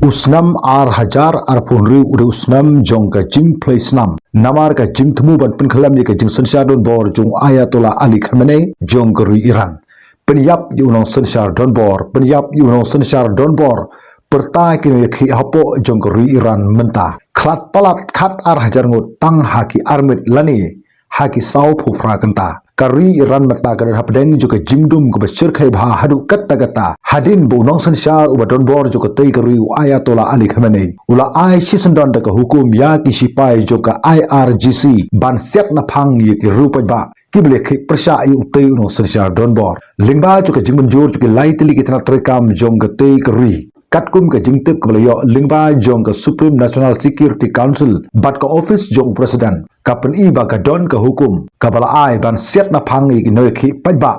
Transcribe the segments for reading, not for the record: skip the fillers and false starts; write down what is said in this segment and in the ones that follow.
Usnam ar hajar ar punri udah usnam jong ka jing place nam. Namar ka jing temu ban penkalam ni ka jing sensyar don bor jong Ayatollah Ali Khamenei jong geri Iran. Penyap yu nong sensyar don bor, penyap yu nong sensyar don bor. Pertai kini ki hapo jong geri Iran mentah. Klat palat khat ar hajar ngut tang haki armit lani haki sau phufra kenta. Kari Iran mata kadar hapdeng juga jingdum ke besyir khai bha hadu kata hadin bu nong sensyar uba don bor juga tei kari Ayatollah Ali Khamenei ula ai sisendon da ka hukum ya ki sipai juga IRGC ban siap na phang ye ki rupai ba ki bele khi persya yu tei nong sensyar don bor lingba juga jingmenjur juga lai tili ki tana trekam jong ka tei kari katkum ke jingtip ke belayo lingba jong ke Supreme National Security Council bat ke office jong presiden kapen i ba ka don ke hukum ka bala ai ban siat na phangi ki noi khi pajba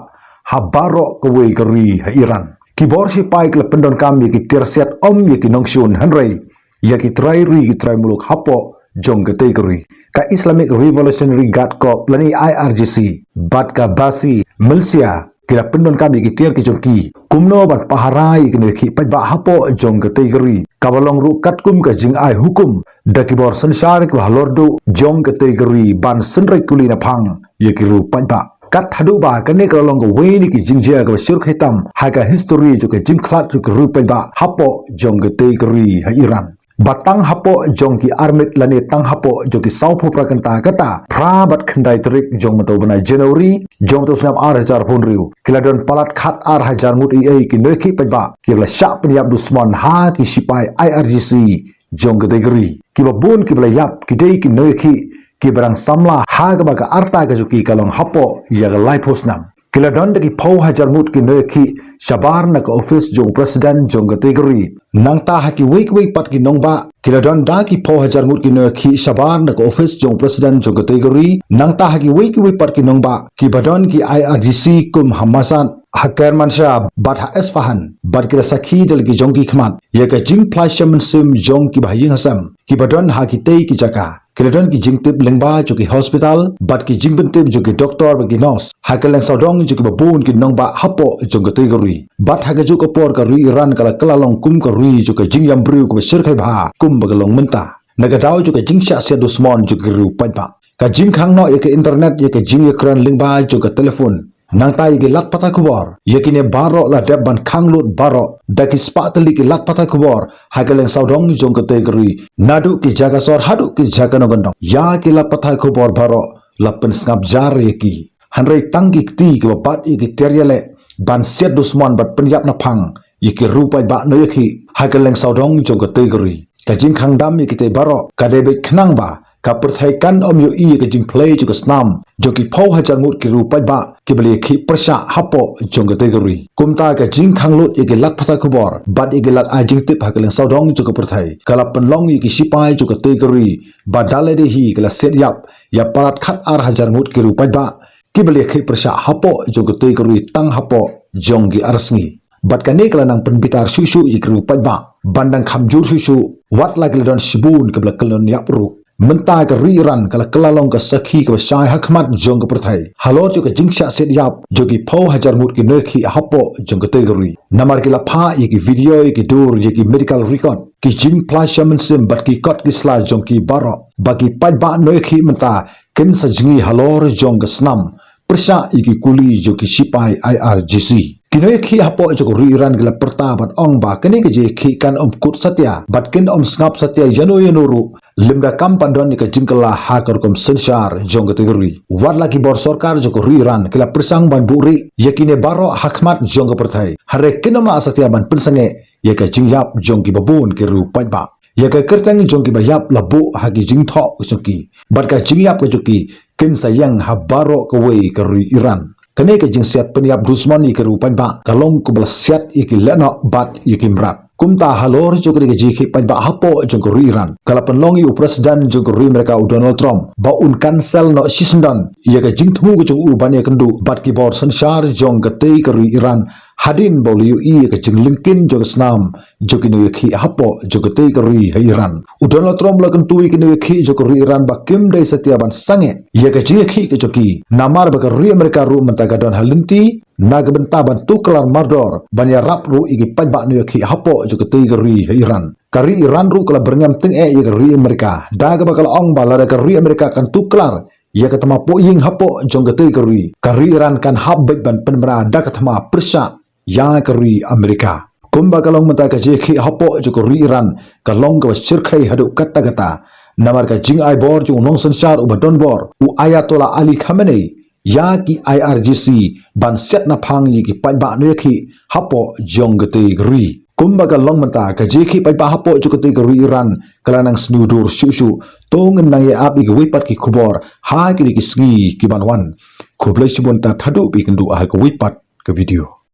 ha baro ke wei keri ha Iran ki bor si pai ke pendon kam ye ki tir siat om ye ki nongshun hanrei ye ki trai ri ki trai muluk hapo jong ke tei keri ka Islamic Revolutionary Guard Corps lani IRGC bat ka basi Malaysia kira pendon kami kitir ki jongki kumno ban paharai ki neki pajba hapo jong ke teigeri kabalong ru katkum ka jing ai hukum daki bor sensyar ki halordo jong ke teigeri ban senrai kuli na phang ye ki ru pajba kat hadu ba kane kalong ko weni ki jingjia ka syur khitam ha ka history jo ke jing khlat jo ki ru pajba hapo jong ke teigeri ha Iran batang hapo jong ki armit lani tang hapo jong ki saupu prakanta kata prabat khandai trik jong mato bana Januari jong to snam ar hajar pun riu kiladon palat khat ar hajar mut ei ki neki pajba ki bla syak penyap dusman ha ki sipai IRGC jong ke degree ki babun ki bla yap ki dei ki neki ki barang samla ha ka ba ka arta ka juki kalong hapo ya ga lai posnam kiladon de ki phau hajar mut ki neki shabar na ka office jong president jong ke degree nangta haki week pat ki nongba kiladon da ki phau hajar mut ki neki shabar na ka office jong president jong ke degree nangta haki week pat ki nongba ki badon ki IRGC kum hamasan hakar mansha bat ha Esfahan bat ki sakhi del ki jong ki khmat ye ka jing plashaman sim jong ki bhaying hasam ki badon ha ki tei ki jaka kiladon ki jingtip lengba jo ki hospital bat ki jingbentip jo ki doctor ba ki nurse hakeleng saudong jo ki babun ki nongba hapo jong ke tegori bat ha jo ko por ka ri Iran kala kalalong kum ka ri jo ka jingyam bru ko sir khai bha kum bagalong menta nagadao jo ka jingsha se dusmon jo ki ru pajba ka jingkhang no ye ka internet ye ka jing ekran lengba jo ka telefon nangta ye ki lat pata khubor ye ki ne baro la deb ban khanglut baro daki spatali ki lat pata khubor hageleng saudong jong ke tegori nadu ki jaga sor hadu ki jaga no gondong ya ki lat pata khubor baro lapen ngap jar ye ki hanrei tangki ti ki bat ye ki teriale ban set dusman bat penyap na phang ye ki rupai ba no ye ki hageleng saudong jong ke tegori ka jing khang dam ye ki te baro ka debe khnang ba ka perthai kan om yo i ka jing play ju ka snam jo ki phau hajar mut ki rupai ba ki bele khi prasha hapo jong ka tegori kumta ka jing khanglut ye ki lat phatha khobor bat ye ki lat a jing tip ha ka leng saudong ju ka perthai kala panlong ye ki sipai ju ka tegori ba dale de hi kala set yap ya parat khat ar hajar mut ki rupai ba ki bele khi prasha hapo jo ka tegori tang hapo jong ki arsngi bat ka ne kala nang penbitar susu ye ki rupai ba bandang khamjur susu wat la ki don shibun ka bla kalon yapru menta ka ri Iran kala kalalong ka sakhi ka shai hakmat jong ka prathai halor jo ka jingsha set yap jo ki phau hajar mut ki nekhi hapo jong ka tegori namar ki la pha ye ki video ye ki dur ye ki medical record ki jing plashaman sim bat ki kot ki sla jong ki baro baki pajba nekhi menta kin sa jingi halor jong ka snam persha ye ki kuli jo ki sipai IRGC kinoy khi hapo jo ri Iran gila pertabat ong ba kani ke je khi kan om kut satya bat kin om snap satya yano ru limda kam padon ni ka jingkala hakar kom sensyar jong kategori warla ki bor sarkar jo ri Iran kila persang ban buri yakine baro hakmat jong ka perthai hare kinom la satya ban pinsange ye ka jingyap jong ki babun ki ru pajba ye ka kertang jong ki bayap labu hagi jingtho usuki bat ka jingyap ka joki kin sayang habaro ka wei ka ri Iran kane ke jing siat penyap dusman ni ke rupan ba kalong ko bala siat iki lena bat iki mrat kumta halor jokri ke jiki pajba hapo jong ko Iran kala penlongi u presiden jong ko mereka u Donald Trump ba un cancel no sisndan ye ke jing thmu ko jong u bane kandu bat ki bor sanshar jong ke te ke Iran hadin boliu I ke jing linkin jog snam jogino khi hapo jogote kari ha Iran Donald Trump la kentui kini khi jokori Iran bakim dai setiaban sange ye ke jing khi ke joki namar ba kari Amerika ru mentaga don halinti naga bentaban tuklar mardor banya rap ru igi pajba nu khi hapo jogote kari ha Iran kari Iran ru kala berngam teng ye kari Amerika daga bakal ong bala kari Amerika kan tuklar ia katama po ying hapo jonggate kari Iran kan habbet ban penmera da katama persa ya kari Amerika kumba kalong mata ka jekhi hapo jokori Iran kalong ka sirkhai hadu kata namar ka jing ai bor ju nong sanchar u badon bor u Ayatollah Ali Khamenei ya ki IRGC ban set na phang yi ki paiba ne khi hapo jonggate kari kumba kalong mata ka jekhi paiba hapo jokate kari Iran kalanang snudur shu tong nang ye api ki wipat ki khubor ha ki sngi ki banwan khublai sibon ta thadu bi kendu ah ka wipat ke video